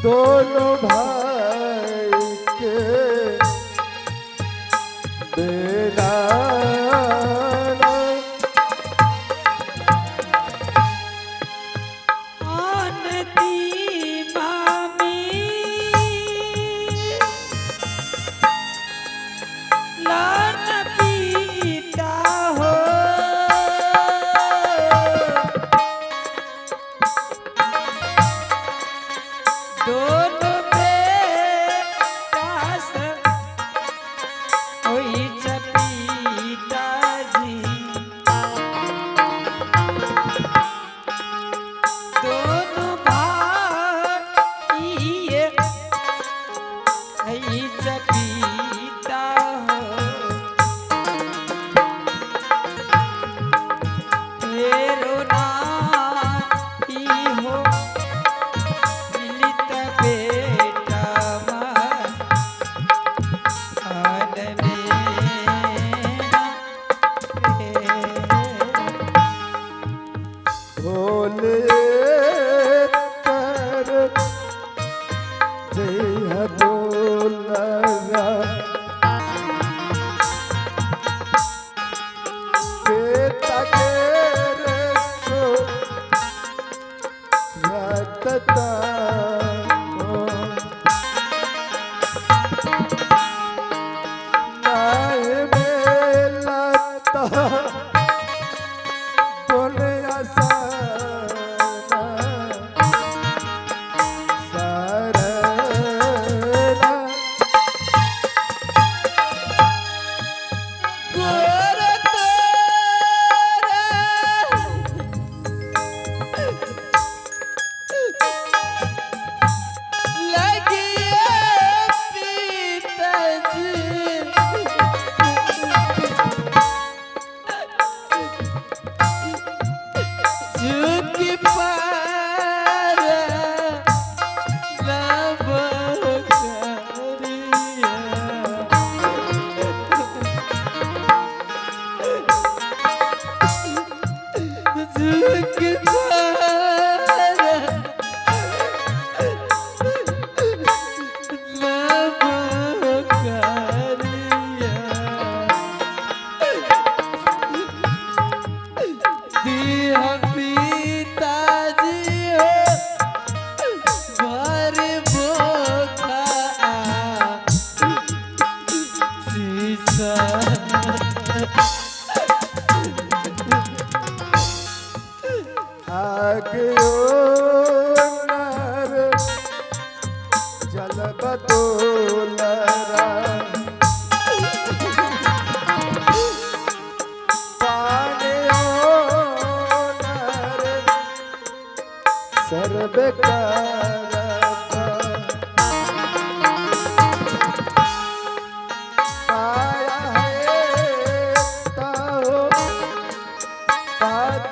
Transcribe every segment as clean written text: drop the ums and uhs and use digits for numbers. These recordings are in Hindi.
दोनों भाई के बेरा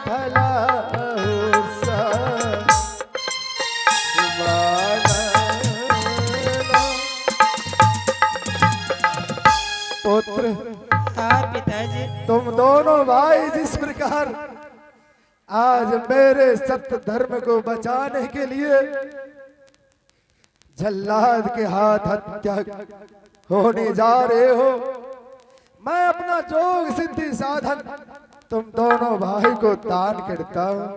भला दोनों भाई जिस प्रकार आज मेरे सत्य धर्म को बचाने के लिए जल्लाद के हाथ हत्या होने जा रहे हो, मैं अपना जोग सिद्धि साधन तुम दोनों भाई को दान करता हूं।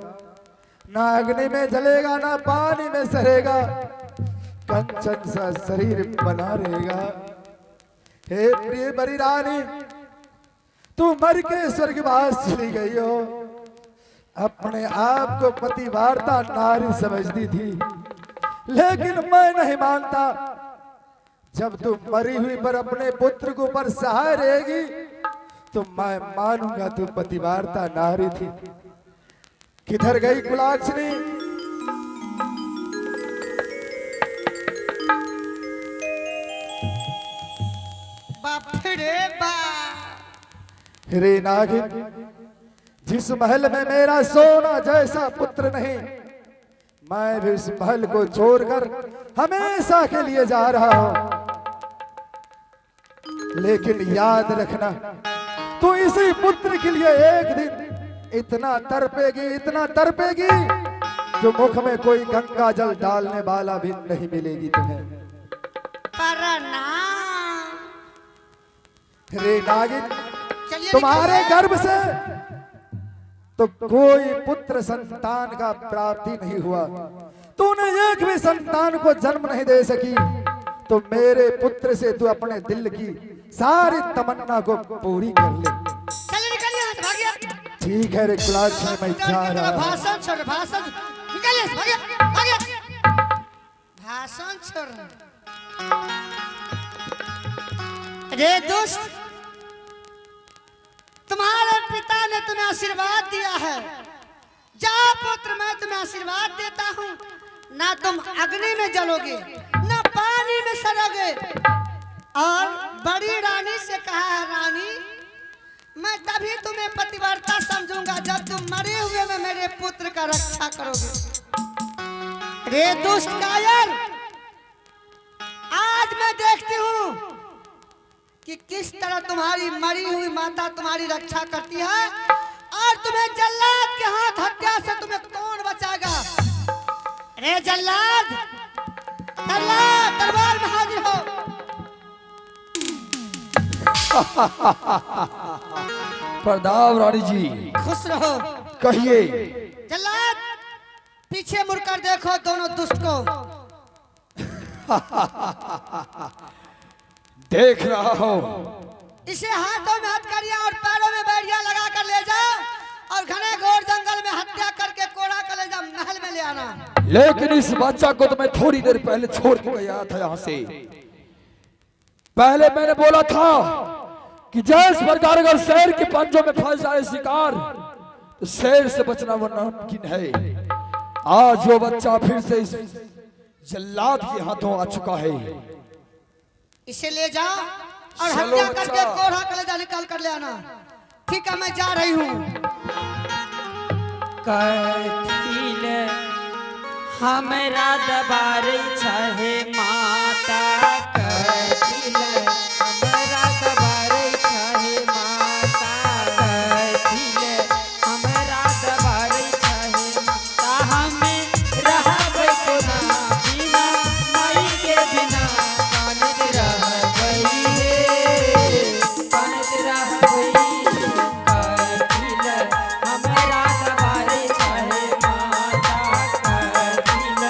ना अग्नि में जलेगा, ना पानी में सरेगा, कंचन सा शरीर बना रहेगा। हे प्रिय बड़ी रानी, तू मर के स्वर्गवास चली गई हो। अपने आप को पतिवार्ता नारी समझती थी, लेकिन मैं नहीं मानता। जब तू मरी हुई पर अपने पुत्र को ऊपर सहाय रहेगी तो मैं मानूंगा तू पतिवार्ता नारी थी। किधर गई कुलाक्षणी? रे नागिन, जिस महल में मेरा सोना जैसा पुत्र नहीं, मैं भी इस महल को छोड़कर हमेशा के लिए जा रहा हूं। लेकिन याद रखना, तू इसी पुत्र के लिए एक दिन इतना तड़पेगी जो मुख में कोई गंगा जल डालने वाला भी नहीं मिलेगी तुम्हें। रे नागिन, तुम्हारे गर्भ से तो कोई पुत्र संतान का प्राप्ति नहीं हुआ। तूने एक भी संतान को जन्म नहीं दे सकी, तो मेरे पुत्र से तू अपने दिल की सारी तमन्ना को पूरी कर ले। चल निकल यहाँ से, भाग गया। ठीक है रे कुलाक्षणी, मैं जा रहा हूं। भाषण छोड़, भाषण निकल यहाँ से, भाग गया, भाग गया। भाषण छोड़। रे दुष्ट, तुम्हारे पिता ने तुम्हें आशीर्वाद दिया है। जाओ पुत्र, मैं तुम्हें आशीर्वाद देता हूँ। ना तुम अग्नि में जलोगे, ना पानी में सड़ोगे। और बड़ी रानी से कहा है, रानी मैं तभी तुम्हें पतिव्रता समझूंगा जब तुम मरे हुए में मेरे पुत्र का रक्षा करोगे। रे दुष्ट कायर, आज मैं देखती हूँ कि किस तरह तुम्हारी मरी हुई माता तुम्हारी रक्षा करती है, और तुम्हें जल्लाद के हाथ हत्या से तुम्हें कौन बचाएगा। रे जल्लाद, दरबार में हाजिर हो। प्रताप रानी जी, खुश रहो। कहिए। जल्लाद, पीछे मुड़कर देखो दोनों दुष्ट को। देख रहा हूं। इसे हाथों में हथकड़ियां और पैरों में बैरिया लगा कर ले जाओ, और घने घोर जंगल में हत्या करके कोड़ा कर ले जाओ, महल में ले आना। लेकिन इस बच्चा को तो मैं थोड़ी देर पहले छोड़ के गया था यहाँ से। पहले मैंने बोला था कि जिस प्रकार अगर शेर के पंजों में फंस जाए शिकार, तो शेर से बचना वो नामुमकिन है। आज वो बच्चा फिर से इस जल्लाद के हाथों आ चुका है। इसे ले जाओ और हत्या करके कोड़ा कलेजा निकाल कर ले आना। ठीक है, मैं जा रही हूँ। कथिल हमरा दबारे चाहे माता, कथिल हमरा दबारे चाहे माता, कथिल हमरा दबारे चाहे माता। हमें रहबै कोना बिना माई के बिना, कानत रहबै हे, कानत रहबै। कथिल हमरा दबारे चाहे माता, कथिल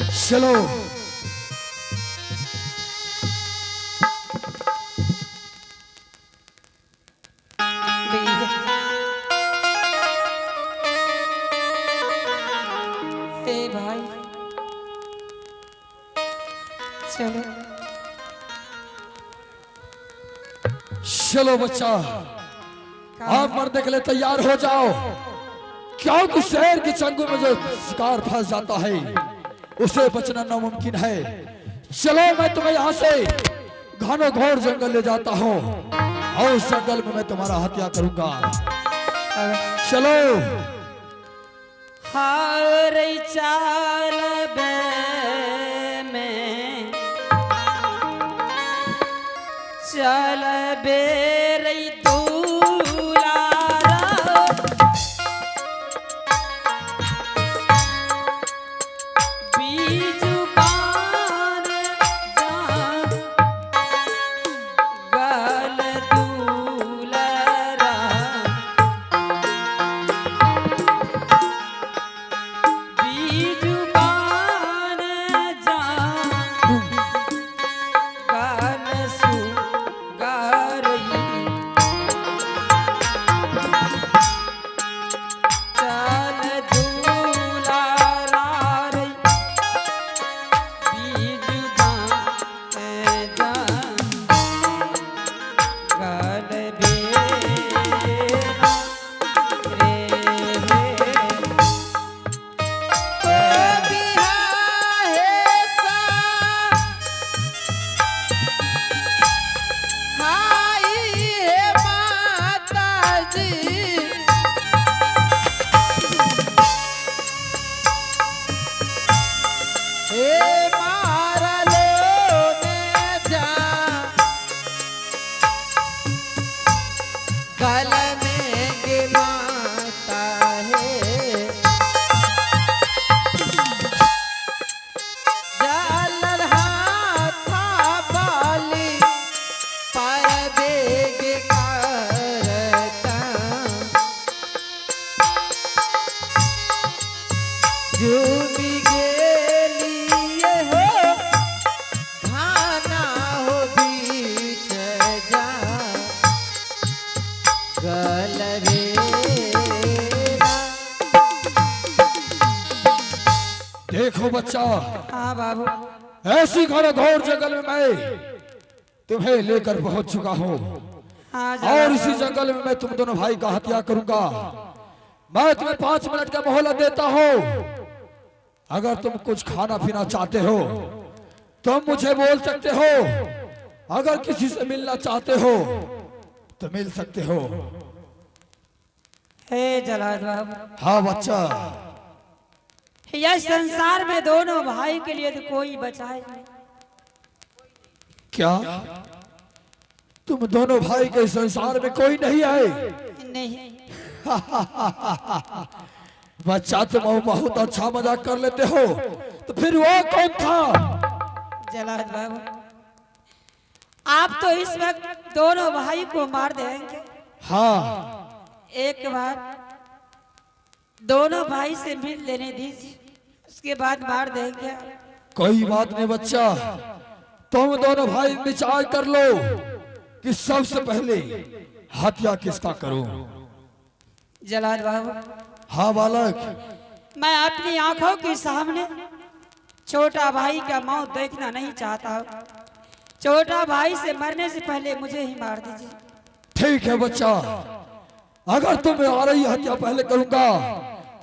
चलो ए भाई चलो चलो बच्चा, आप मरने के लिए तैयार हो जाओ, क्योंकि शहर की चंगुल में जो शिकार फंस जाता है उसे बचना नामुमकिन है। चलो मैं तुम्हें यहाँ से घनो घोर जंगल ले जाता हूँ और उस जंगल में मैं तुम्हारा हत्या करूंगा। चलो हार चाल बे में चल बेरई दूलारा बीजुबान जान गल दूलरा बीजुबान जान गल सु गारई चल दूलारा रई बीजुबान जान गल बेरा रे ओ बिहाए सा हाय हे माता जी हे मारा लो ने जा गल में गिलाता है जालर हाथा बाली पर बेग करता झूमी गेलिए हो खाना हो बीच जा गलरेरा। देखो बच्चा, हाँ बाबू ऐसी घने घोर जंगल में मैं तुम्हें लेकर पहुंच चुका हूँ हाँ और इसी जंगल में मैं तुम दोनों भाई का हत्या करूंगा। मैं तुम्हें 5 मिनट का मोहलत देता हूँ, अगर तुम कुछ खाना पीना चाहते हो तुम मुझे बोल सकते हो, अगर किसी से मिलना चाहते हो तो मिल सकते हो। हे जलाद बाबू, हाँ बच्चा, यह संसार में दोनों भाई के लिए तो कोई बचाए नहीं। क्या तुम दोनों भाई के संसार में कोई नहीं है? नहीं बच्चा तुम बहुत अच्छा मजाक कर लेते हो, तो फिर वो कौन था? जलाद बाबू, आप तो इस वक्त दोनों भाई को मार देंगे। हाँ एक बार दोनों भाई से मिल लेने दीजिए, उसके बाद मार देंगे। कोई बात नहीं बच्चा, तुम दोनों भाई विचार कर लो कि सबसे पहले हत्या किसका करूं। जलाद बाबू, हाँ बालक, मैं अपनी आंखों के सामने छोटा भाई का मौत देखना नहीं चाहता हूँ। छोटा भाई से मरने से पहले मुझे ही मार दीजिए। ठीक है बच्चा, अगर तुम आ रही हत्या पहले करूंगा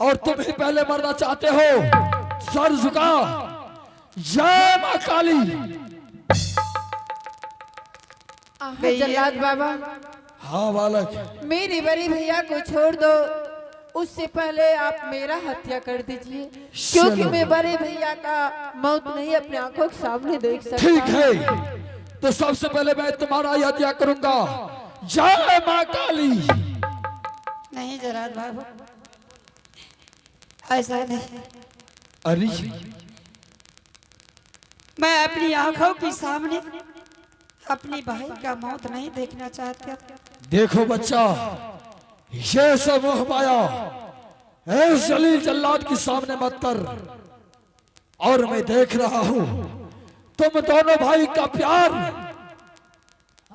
और तुम ही पहले मरना चाहते हो, सर झुका, जय मां काली। जल्लाद बाबा, हाँ बालक, मेरे बड़े भैया को छोड़ दो, उससे पहले आप मेरा हत्या कर दीजिए, क्योंकि चलो। मैं बड़े भैया का मौत नहीं अपने आंखों के सामने देख सकता। ठीक है, तो सबसे पहले मैं तुम्हारा ही हत्या करूंगा, जय मां काली। नहीं जलाद बाबू, ऐसा नहीं। अरे मैं अपनी आंखों के सामने अपनी भाई का मौत नहीं देखना चाहता। देखो बच्चा, ये सब मोह माया ऐ जलील जल्लाद के सामने मत कर। और मैं देख रहा हूं तुम दोनों भाई का प्यार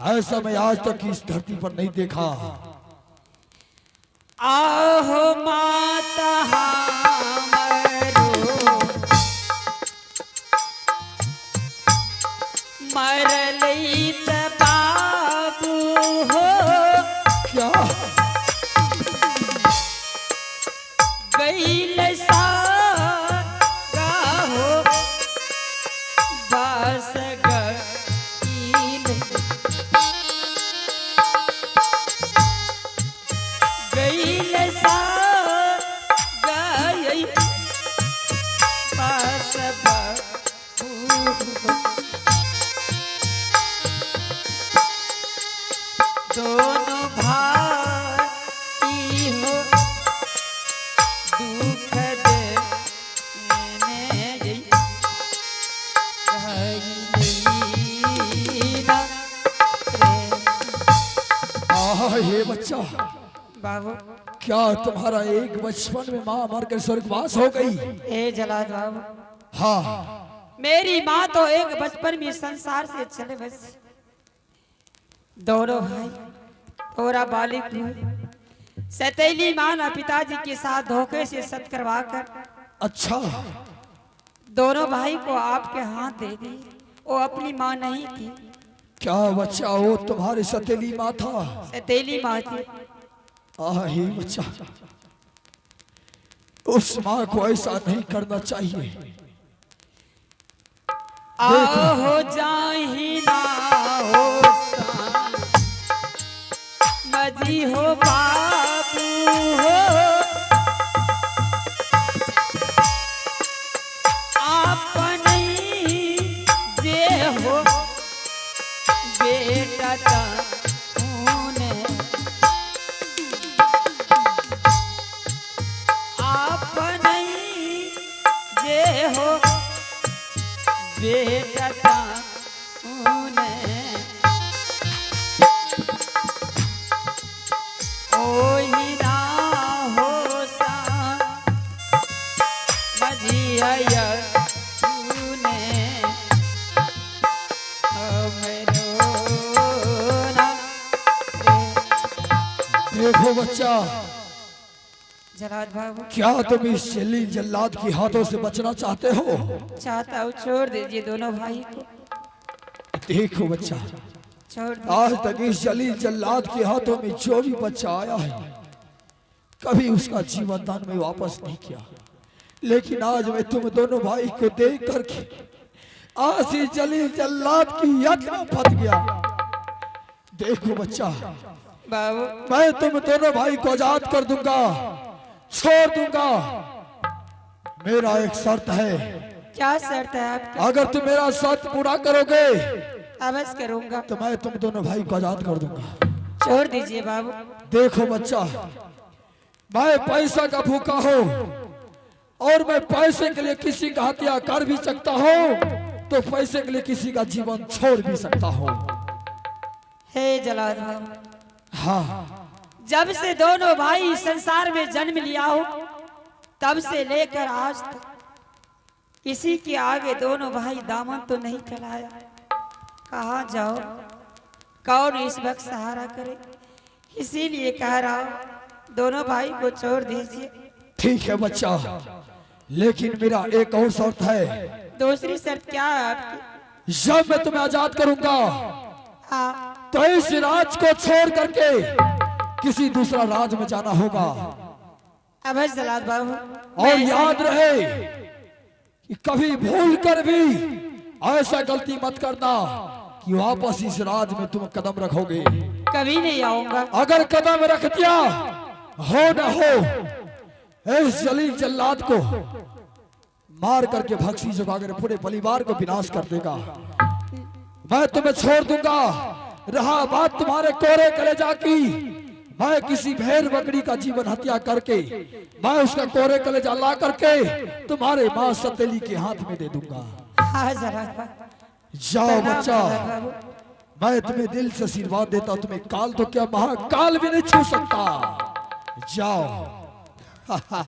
ऐसा मैं आज तक इस धरती पर नहीं देखा। आहो माता हमरो मरली त बाबू हो, क्या गईल सागा हो बस गईल, गईल सागा बस बाबू, दोनों भाई हो दुख देने ये बच्चा बाबू। क्या तुम्हारा एक बचपन में माँ मर कर स्वर्गवास हो गई? ए जलाद बाबू, हाँ मेरी माँ तो एक बचपन में संसार से चले बस, दोनों भाई थोड़ा बालिक हुए, सतीली माँ ने पिताजी के साथ धोखे से सत करवा कर अच्छा दोनों भाई को आपके हाथ दे दी। वो अपनी माँ नहीं थी, क्या बच्चा वो तुम्हारी सतीली माँ था? सतीली माँ थी। ये बच्चा उस माँ को ऐसा नहीं करना चाहिए। आहो जाही ना हो मजी हो बाबू हो, आप नहीं जे हो बेटा तूने, आप नहीं जे हो बेटा तूने, ओही ना हो सा मझिया तूने, हमरो ना देखो बच्चा, जलाद बाबू क्या तुम इस जलील जल्लाद की हाथों से बचना चाहते हो? चाहता हूँ छोड़ दीजिए दोनों भाई को, देखो बच्चा, छोड़ दीजिए। आज तक इस जलील जल्लाद के हाथों में जो भी बच्चा आया है कभी उसका जीवन दान में वापस नहीं किया, लेकिन आज मैं तुम दोनों भाई को देख करके आज इस जलील जल्लाद की यद में फंस गया। देखो बच्चा, बाबू मैं तुम दोनों भाई को आजाद कर दूंगा, छोड़ दूंगा। मेरा एक शर्त है, क्या शर्त है आपकी? अगर तुम मेरा शर्त पूरा करोगे अवश्य करूंगा, तो मैं तुम दोनों भाई को आजाद कर दूंगा। छोड़ दीजिए बाबू। देखो बच्चा, मैं पैसा का भूखा हूँ और मैं पैसे के लिए किसी का हत्या कर भी सकता हूँ, तो पैसे के लिए किसी का जीवन छोड़ भी सकता हूँ। हे जलाद बाबू, हाँ जब से दोनों भाई संसार में जन्म लिया हो तब से लेकर आज तक किसी के आगे दोनों भाई दामन तो नहीं फैलाया। कहाँ जाओ, कौन इस वक्त सहारा करे, इसीलिए कह रहा हूँ दोनों भाई को छोड़ दीजिए। ठीक है बच्चा, लेकिन मेरा एक और शर्त है। दूसरी शर्त क्या है आपकी? जब मैं तुम्हें आजाद करूंगा हाँ, तो इस राज को छोड़ करके किसी दूसरा राज में जाना होगा। अवश्य जलाद बाबू। और याद रहे कि कभी भूल कर भी ऐसा गलती मत करना कि वापस इस राज में तुम कदम रखोगे। कभी नहीं आऊंगा। अगर कदम रख दिया हो न हो, इस जलील जल्लाद को मार करके भक्सी जुगाकर पूरे परिवार को विनाश कर देगा। मैं तुम्हें छोड़ दूंगा। रहा बात तुम्हारे कोरे कलेजा की, मैं किसी भेड़ बकरी का जीवन हत्या करके मैं उसका कोरे कलेजा ला करके तुम्हारे माँ सतेली के हाथ में दे दूंगा। हाँ जलाद बाबू। जाओ बच्चा, मैं तुम्हें दिल से आशीर्वाद देता हूं। तुम्हें काल तो क्या महाकाल भी नहीं छू सकता। जाओ।